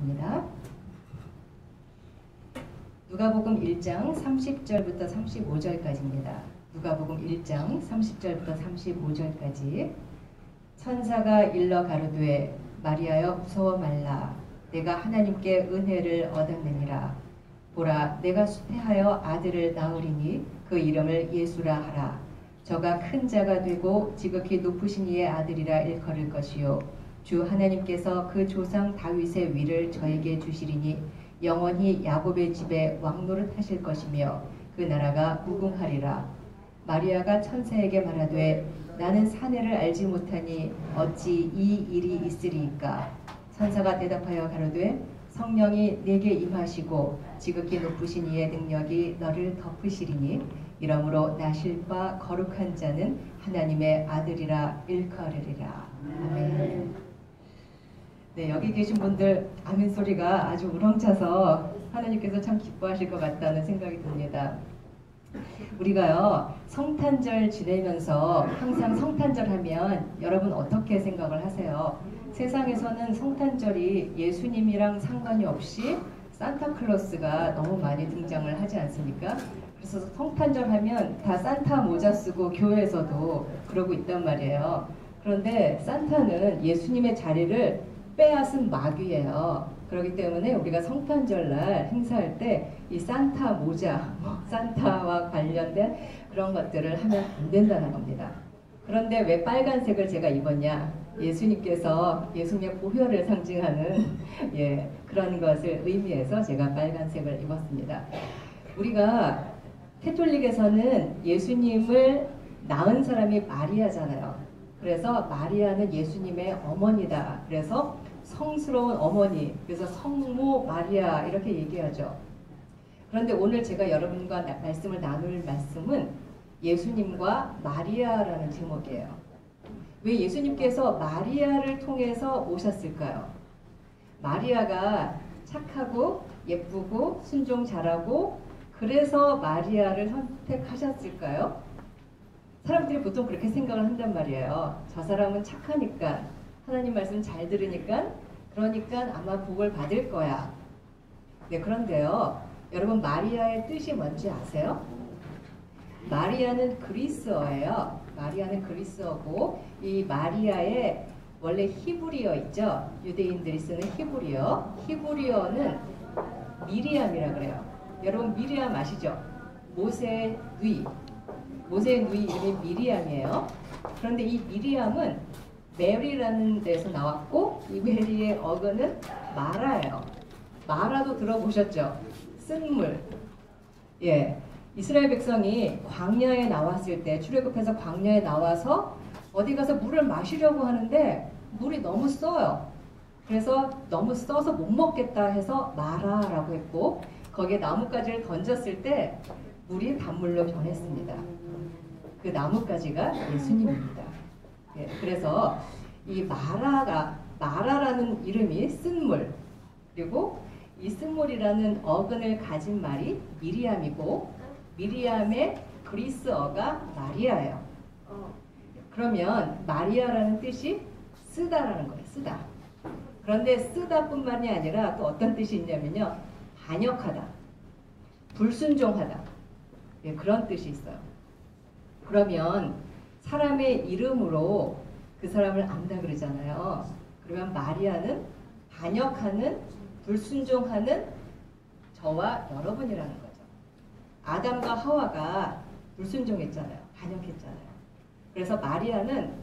읽겠습니다. 누가복음 1장 30절부터 35절까지입니다. 누가복음 1장 30절부터 35절까지. 천사가 일러 가로되 마리아여 무서워 말라. 내가 하나님께 은혜를 얻었느니라. 보라, 내가 수태하여 아들을 낳으리니 그 이름을 예수라 하라. 저가 큰 자가 되고 지극히 높으신 이의 아들이라 일컬을 것이요 주 하나님께서 그 조상 다윗의 위를 저에게 주시리니 영원히 야곱의 집에 왕노릇 하실 것이며 그 나라가 무궁하리라. 마리아가 천사에게 말하되 나는 사내를 알지 못하니 어찌 이 일이 있으리이까. 천사가 대답하여 가로되 성령이 내게 임하시고 지극히 높으신 이의 능력이 너를 덮으시리니 이러므로 나실 바 거룩한 자는 하나님의 아들이라 일컬으리라. 아멘. 네, 여기 계신 분들 아멘 소리가 아주 우렁차서 하나님께서 참 기뻐하실 것 같다는 생각이 듭니다. 우리가요, 성탄절 지내면서 항상 성탄절 하면 여러분 어떻게 생각을 하세요? 세상에서는 성탄절이 예수님이랑 상관이 없이 산타클로스가 너무 많이 등장을 하지 않습니까? 그래서 성탄절 하면 다 산타 모자 쓰고 교회에서도 그러고 있단 말이에요. 그런데 산타는 예수님의 자리를 빼앗은 마귀예요. 그렇기 때문에 우리가 성탄절날 행사할 때 이 산타 모자, 산타와 관련된 그런 것들을 하면 안 된다는 겁니다. 그런데 왜 빨간색을 제가 입었냐? 예수님께서 예수님의 보혈을 상징하는 그런 것을 의미해서 제가 빨간색을 입었습니다. 우리가 캐톨릭에서는 예수님을 낳은 사람이 마리아잖아요. 그래서 마리아는 예수님의 어머니다. 그래서 성스러운 어머니, 그래서 성모 마리아 이렇게 얘기하죠. 그런데 오늘 제가 여러분과 말씀을 나눌 말씀은 예수님과 마리아라는 제목이에요. 왜 예수님께서 마리아를 통해서 오셨을까요? 마리아가 착하고 예쁘고 순종 잘하고 그래서 마리아를 선택하셨을까요? 사람들이 보통 그렇게 생각을 한단 말이에요. 저 사람은 착하니까, 하나님 말씀 잘 들으니까, 그러니까 아마 복을 받을 거야. 네, 그런데요, 여러분 마리아의 뜻이 뭔지 아세요? 마리아는 그리스어예요. 마리아는 그리스어고 이 마리아의 원래 히브리어 있죠? 유대인들이 쓰는 히브리어. 히브리어는 미리암이라 그래요. 여러분 미리암 아시죠? 모세의 누이. 모세의 누이 이름이 미리암이에요. 그런데 이 미리암은 메리라는 데서 나왔고 이 메리의 어근은 마라예요. 마라도 들어보셨죠? 쓴물. 이스라엘 백성이 광야에 나왔을 때 출애굽해서 광야에 나와서 어디 가서 물을 마시려고 하는데 물이 너무 써요. 그래서 너무 써서 못 먹겠다 해서 마라라고 했고 거기에 나뭇가지를 던졌을 때 물이 단물로 변했습니다. 그 나뭇가지가 예수님입니다. 그래서 이 마라라는 이름이 쓴물, 그리고 이 쓴물이라는 어근을 가진 말이 미리암이고 미리암의 그리스어가 마리아예요. 그러면 마리아라는 뜻이 쓰다라는 거예요. 쓰다. 그런데 쓰다뿐만이 아니라 또 어떤 뜻이 있냐면요. 반역하다, 불순종하다. 그런 뜻이 있어요. 그러면 사람의 이름으로 그 사람을 안다 그러잖아요. 그러면 마리아는 반역하는, 불순종하는 저와 여러분이라는 거죠. 아담과 하와가 불순종했잖아요. 반역했잖아요. 그래서 마리아는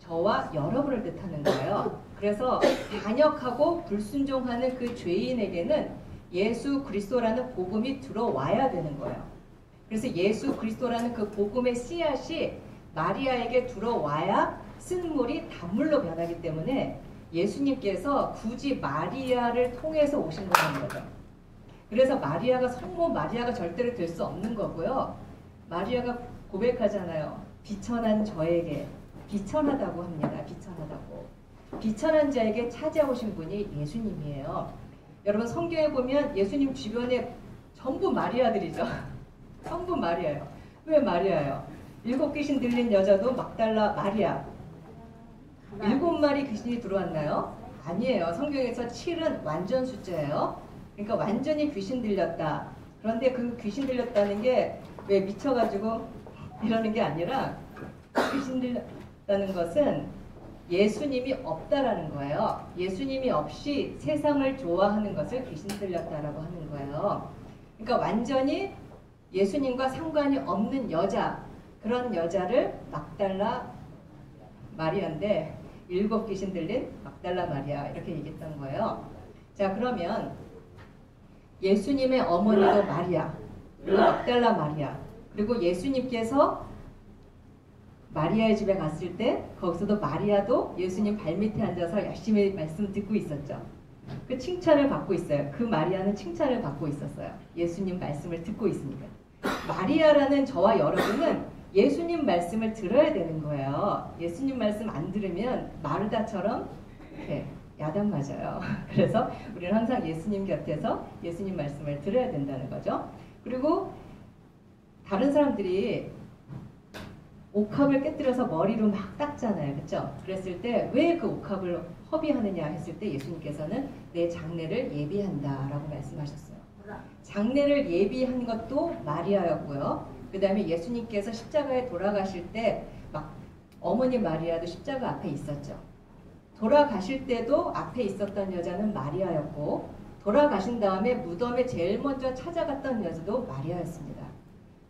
저와 여러분을 뜻하는 거예요. 그래서 반역하고 불순종하는 그 죄인에게는 예수 그리스도라는 복음이 들어와야 되는 거예요. 그래서 예수 그리스도라는 그 복음의 씨앗이 마리아에게 들어와야 쓴물이 단물로 변하기 때문에 예수님께서 굳이 마리아를 통해서 오신 거라는 거죠. 그래서 마리아가 성모 마리아가 절대로 될 수 없는 거고요. 마리아가 고백하잖아요. 비천한 저에게, 비천하다고 합니다. 비천하다고. 비천한 자에게 찾아오신 분이 예수님이에요. 여러분 성경에 보면 예수님 주변에 전부 마리아들이죠. 전부 마리아예요. 왜 마리아예요? 7 귀신 들린 여자도 막달라 마리아. 7마리 귀신이 들어왔나요? 아니에요. 성경에서 7은 완전 숫자예요. 그러니까 완전히 귀신 들렸다. 그런데 그 귀신 들렸다는 게 왜 미쳐가지고 이러는 게 아니라 귀신 들렸다는 것은 예수님이 없다라는 거예요. 예수님이 없이 세상을 좋아하는 것을 귀신 들렸다라고 하는 거예요. 그러니까 완전히 예수님과 상관이 없는 여자, 그런 여자를 막달라 마리아인데 7 귀신 들린 막달라 마리아 이렇게 얘기했던 거예요. 자, 그러면 예수님의 어머니도 마리아, 그리고 막달라 마리아, 그리고 예수님께서 마리아의 집에 갔을 때 거기서도 마리아도 예수님 발밑에 앉아서 열심히 말씀 듣고 있었죠. 그 칭찬을 받고 있어요. 그 마리아는 칭찬을 받고 있었어요. 예수님 말씀을 듣고 있으니까. 마리아라는 저와 여러분은 예수님 말씀을 들어야 되는 거예요. 예수님 말씀 안 들으면 마르다처럼 이렇게 야단 맞아요. 그래서 우리는 항상 예수님 곁에서 예수님 말씀을 들어야 된다는 거죠. 그리고 다른 사람들이 옥합을 깨뜨려서 머리로 막 닦잖아요. 그렇죠? 그랬을 때 왜 그 옥합을 허비하느냐 했을 때 예수님께서는 내 장례를 예비한다라고 말씀하셨어요. 장례를 예비한 것도 마리아였고요. 그 다음에 예수님께서 십자가에 돌아가실 때 막 어머니 마리아도 십자가 앞에 있었죠. 돌아가실 때도 앞에 있었던 여자는 마리아였고 돌아가신 다음에 무덤에 제일 먼저 찾아갔던 여자도 마리아였습니다.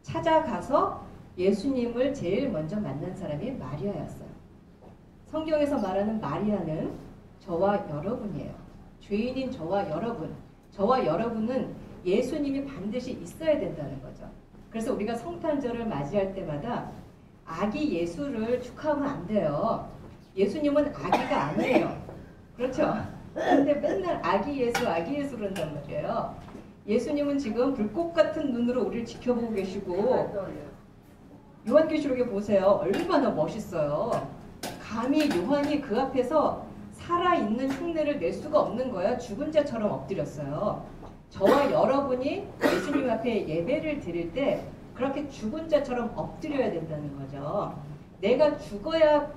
찾아가서 예수님을 제일 먼저 만난 사람이 마리아였어요. 성경에서 말하는 마리아는 저와 여러분이에요. 죄인인 저와 여러분. 저와 여러분은 예수님이 반드시 있어야 된다는 거죠. 그래서 우리가 성탄절을 맞이할 때마다 아기 예수를 축하하면 안 돼요. 예수님은 아기가 아니에요. 그렇죠? 근데 맨날 아기 예수 그런단 말이에요. 예수님은 지금 불꽃 같은 눈으로 우리를 지켜보고 계시고 요한계시록에 보세요. 얼마나 멋있어요. 감히 요한이 그 앞에서 살아있는 흉내를 낼 수가 없는 거예요. 죽은 자처럼 엎드렸어요. 저와 여러분이 예수님 앞에 예배를 드릴 때 그렇게 죽은 자처럼 엎드려야 된다는 거죠. 내가 죽어야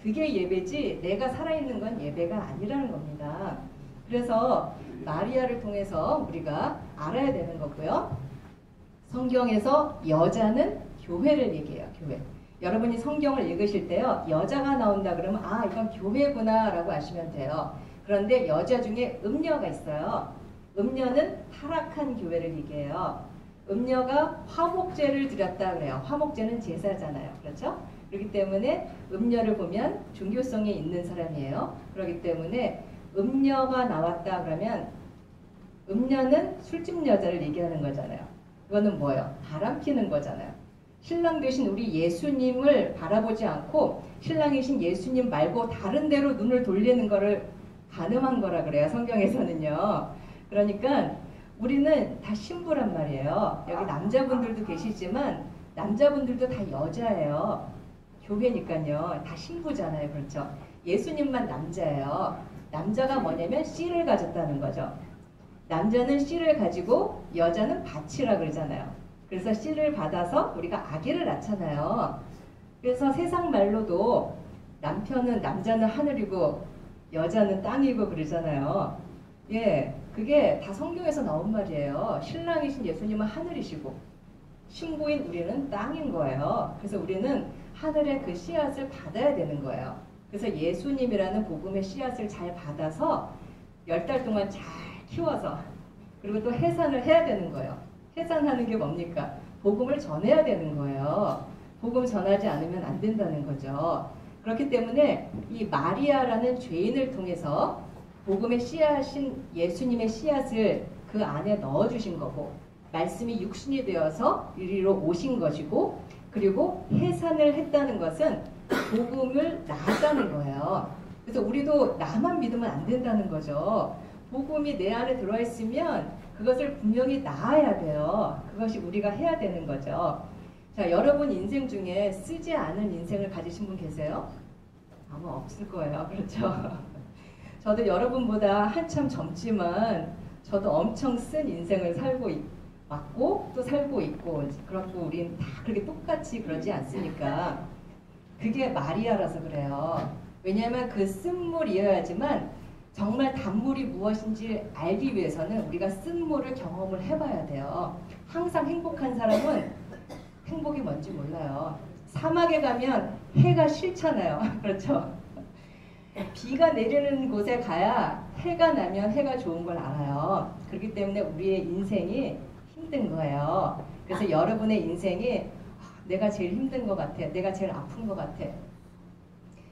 그게 예배지 내가 살아있는 건 예배가 아니라는 겁니다. 그래서 마리아를 통해서 우리가 알아야 되는 거고요. 성경에서 여자는 교회를 얘기해요. 교회. 여러분이 성경을 읽으실 때요. 여자가 나온다 그러면 아 이건 교회구나 라고 아시면 돼요. 그런데 여자 중에 음녀가 있어요. 음녀는 타락한 교회를 얘기해요. 음녀가 화목제를 드렸다 그래요. 화목제는 제사잖아요. 그렇죠? 그렇기 때문에 음녀를 보면 종교성이 있는 사람이에요. 그렇기 때문에 음녀가 나왔다 그러면 음녀는 술집 여자를 얘기하는 거잖아요. 이거는 뭐예요? 바람 피는 거잖아요. 신랑 되신 우리 예수님을 바라보지 않고 신랑이신 예수님 말고 다른 데로 눈을 돌리는 거를 간음한 거라 그래요. 성경에서는요. 그러니까 우리는 다 신부란 말이에요. 여기 남자분들도 계시지만 남자분들도 다 여자예요. 교회니까요. 다 신부잖아요. 그렇죠? 예수님만 남자예요. 남자가 뭐냐면 씨를 가졌다는 거죠. 남자는 씨를 가지고 여자는 밭이라 그러잖아요. 그래서 씨를 받아서 우리가 아기를 낳잖아요. 그래서 세상 말로도 남자는 하늘이고 여자는 땅이고 그러잖아요. 예, 그게 다 성경에서 나온 말이에요. 신랑이신 예수님은 하늘이시고 신부인 우리는 땅인 거예요. 그래서 우리는 하늘의 그 씨앗을 받아야 되는 거예요. 그래서 예수님이라는 복음의 씨앗을 잘 받아서 10달 동안 잘 키워서 그리고 또 해산을 해야 되는 거예요. 해산하는 게 뭡니까? 복음을 전해야 되는 거예요. 복음 전하지 않으면 안 된다는 거죠. 그렇기 때문에 이 마리아라는 죄인을 통해서 복음의 씨앗인 예수님의 씨앗을 그 안에 넣어주신 거고 말씀이 육신이 되어서 이리로 오신 것이고 그리고 해산을 했다는 것은 복음을 나았다는 거예요. 그래서 우리도 나만 믿으면 안 된다는 거죠. 복음이 내 안에 들어와 있으면 그것을 분명히 나아야 돼요. 그것이 우리가 해야 되는 거죠. 자, 여러분 인생 중에 쓰지 않은 인생을 가지신 분 계세요? 아마 없을 거예요. 그렇죠? 저도 여러분보다 한참 젊지만 저도 엄청 쓴 인생을 살고 왔고 또 살고 있고 그렇고 우린 다 그렇게 똑같이 그러지 않습니까? 그게 마리아라서 그래요. 왜냐하면 그 쓴물이어야지만 정말 단물이 무엇인지 알기 위해서는 우리가 쓴물을 경험을 해봐야 돼요. 항상 행복한 사람은 행복이 뭔지 몰라요. 사막에 가면 해가 싫잖아요. 그렇죠? 비가 내리는 곳에 가야 해가 나면 해가 좋은 걸 알아요. 그렇기 때문에 우리의 인생이 힘든 거예요. 그래서 여러분의 인생이 내가 제일 힘든 것 같아. 내가 제일 아픈 것 같아.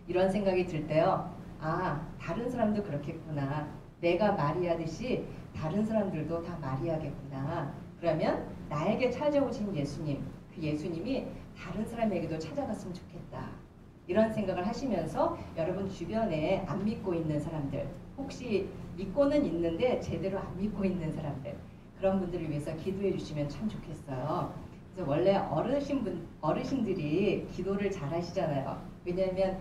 이런 생각이 들 때요. 아, 다른 사람도 그렇겠구나. 내가 마리아듯이 다른 사람들도 다 마리아겠구나. 그러면 나에게 찾아오신 예수님, 그 예수님이 다른 사람에게도 찾아갔으면 좋겠다. 이런 생각을 하시면서 여러분 주변에 안 믿고 있는 사람들, 혹시 믿고는 있는데 제대로 안 믿고 있는 사람들, 그런 분들을 위해서 기도해 주시면 참 좋겠어요. 그래서 원래 어르신들이 기도를 잘 하시잖아요. 왜냐하면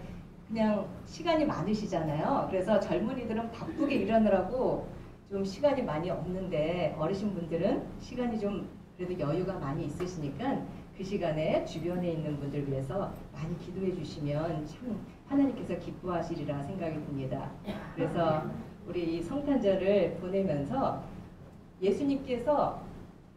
그냥 시간이 많으시잖아요. 그래서 젊은이들은 바쁘게 일하느라고 좀 시간이 많이 없는데 어르신분들은 시간이 좀 그래도 여유가 많이 있으시니까 그 시간에 주변에 있는 분들 위해서 많이 기도해 주시면 참 하나님께서 기뻐하시리라 생각이 듭니다. 그래서 우리 이 성탄절을 보내면서 예수님께서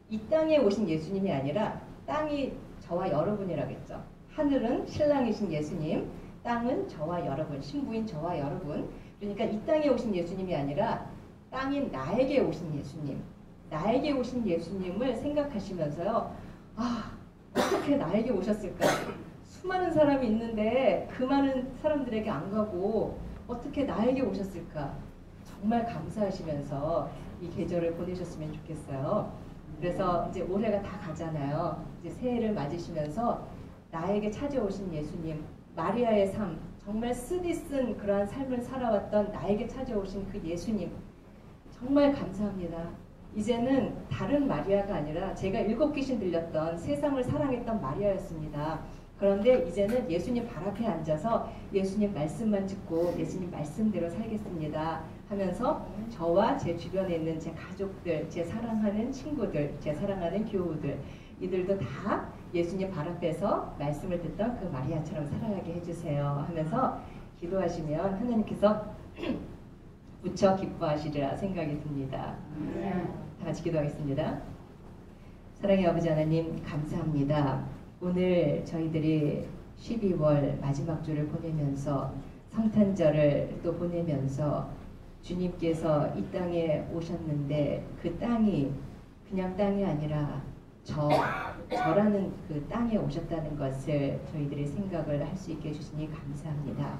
이 땅에 오신 예수님이 아니라 땅이 저와 여러분이라겠죠. 하늘은 신랑이신 예수님, 땅은 저와 여러분, 신부인 저와 여러분. 그러니까 이 땅에 오신 예수님이 아니라 땅인 나에게 오신 예수님, 나에게 오신 예수님을 생각하시면서요. 아, 어떻게 나에게 오셨을까? 수많은 사람이 있는데 그 많은 사람들에게 안 가고 어떻게 나에게 오셨을까? 정말 감사하시면서 이 계절을 보내셨으면 좋겠어요. 그래서 이제 올해가 다 가잖아요. 이제 새해를 맞으시면서 나에게 찾아오신 예수님, 마리아의 삶, 정말 쓰디쓴 그러한 삶을 살아왔던 나에게 찾아오신 그 예수님, 정말 감사합니다. 이제는 다른 마리아가 아니라 제가 7 귀신 들렸던 세상을 사랑했던 마리아였습니다. 그런데 이제는 예수님 발 앞에 앉아서 예수님 말씀만 듣고 예수님 말씀대로 살겠습니다 하면서 저와 제 주변에 있는 제 가족들, 제 사랑하는 친구들, 제 사랑하는 교우들, 이들도 다 예수님 발 앞에서 말씀을 듣던 그 마리아처럼 살아가게 해주세요 하면서 기도하시면 하나님께서 무척 기뻐하시리라 생각이 듭니다. 다 같이 기도하겠습니다. 사랑의 아버지 하나님 감사합니다. 오늘 저희들이 12월 마지막 주를 보내면서 성탄절을 또 보내면서 주님께서 이 땅에 오셨는데 그 땅이 그냥 땅이 아니라 저라는 그 땅에 오셨다는 것을 저희들이 생각을 할 수 있게 해주시니 감사합니다.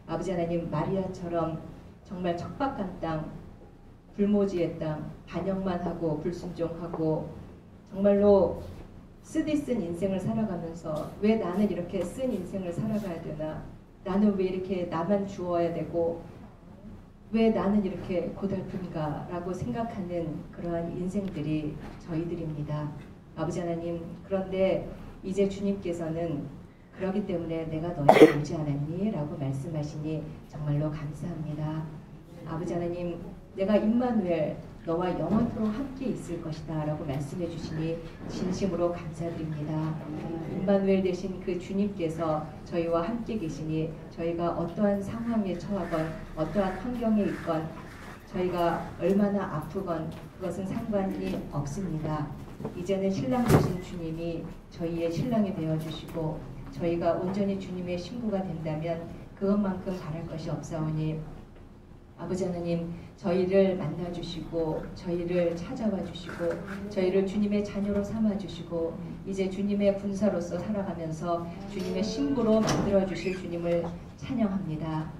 아버지 하나님 마리아처럼 정말 척박한 땅, 불모지의 땅, 반역만 하고 불순종하고 정말로 쓰디쓴 인생을 살아가면서 왜 나는 이렇게 쓴 인생을 살아가야 되나? 나는 왜 이렇게 나만 주어야 되고 왜 나는 이렇게 고달픈가? 라고 생각하는 그러한 인생들이 저희들입니다. 아버지 하나님, 그런데 이제 주님께서는 그러기 때문에 내가 너희를 오지 않았니? 라고 말씀하시니 정말로 감사합니다. 아버지 하나님, 내가 임마누엘 너와 영원토록 함께 있을 것이다 라고 말씀해 주시니 진심으로 감사드립니다. 임마누엘 되신 그 주님께서 저희와 함께 계시니 저희가 어떠한 상황에 처하건 어떠한 환경에 있건 저희가 얼마나 아프건 그것은 상관이 없습니다. 이제는 신랑 되신 주님이 저희의 신랑이 되어주시고 저희가 온전히 주님의 신부가 된다면 그것만큼 바랄 것이 없사오니 아버지 하나님 저희를 만나주시고 저희를 찾아와 주시고 저희를 주님의 자녀로 삼아주시고 이제 주님의 군사로서 살아가면서 주님의 신부로 만들어주실 주님을 찬양합니다.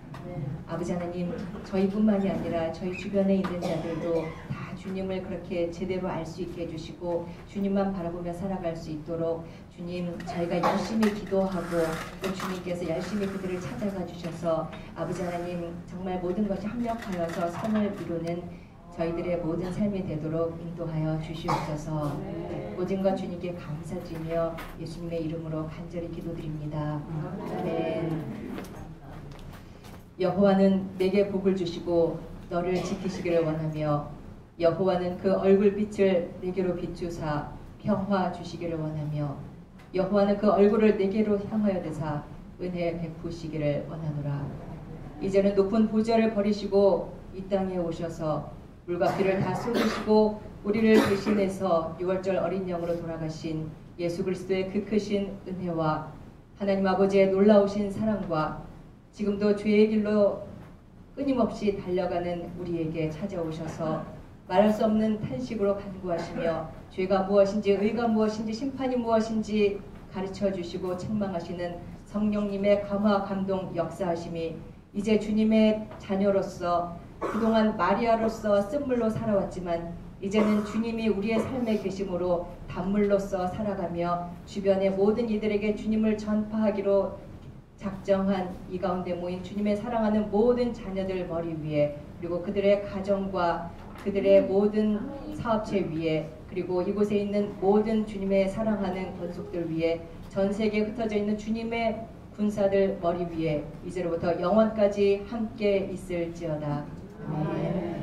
아버지 하나님 저희뿐만이 아니라 저희 주변에 있는 자들도 다 주님을 그렇게 제대로 알 수 있게 해주시고 주님만 바라보며 살아갈 수 있도록 주님 저희가 열심히 기도하고 또 주님께서 열심히 그들을 찾아가 주셔서 아버지 하나님 정말 모든 것이 합력하여서 선을 이루는 저희들의 모든 삶이 되도록 인도하여 주시옵소서. 모든 것 주님께 감사드리며 예수님의 이름으로 간절히 기도드립니다. 아멘. 여호와는 내게 복을 주시고 너를 지키시기를 원하며 여호와는 그 얼굴빛을 내게로 비추사 평화 주시기를 원하며 여호와는 그 얼굴을 내게로 향하여 대사 은혜 베푸시기를 원하노라. 이제는 높은 보좌를 버리시고 이 땅에 오셔서 물과 피를 다 쏟으시고 우리를 대신해서 6월절 어린 양으로 돌아가신 예수 그리스도의 그 크신 은혜와 하나님 아버지의 놀라우신 사랑과 지금도 죄의 길로 끊임없이 달려가는 우리에게 찾아오셔서 말할 수 없는 탄식으로 간구하시며 죄가 무엇인지 의가 무엇인지 심판이 무엇인지 가르쳐 주시고 책망하시는 성령님의 감화 감동 역사하심이 이제 주님의 자녀로서 그동안 마리아로서 쓴물로 살아왔지만 이제는 주님이 우리의 삶에 계심으로 단물로서 살아가며 주변의 모든 이들에게 주님을 전파하기로 작정한 이 가운데 모인 주님의 사랑하는 모든 자녀들 머리 위에 그리고 그들의 가정과 그들의 모든 사업체 위에 그리고 이곳에 있는 모든 주님의 사랑하는 권속들 위에 전 세계에 흩어져 있는 주님의 군사들 머리 위에 이제로부터 영원까지 함께 있을지어다. 아멘.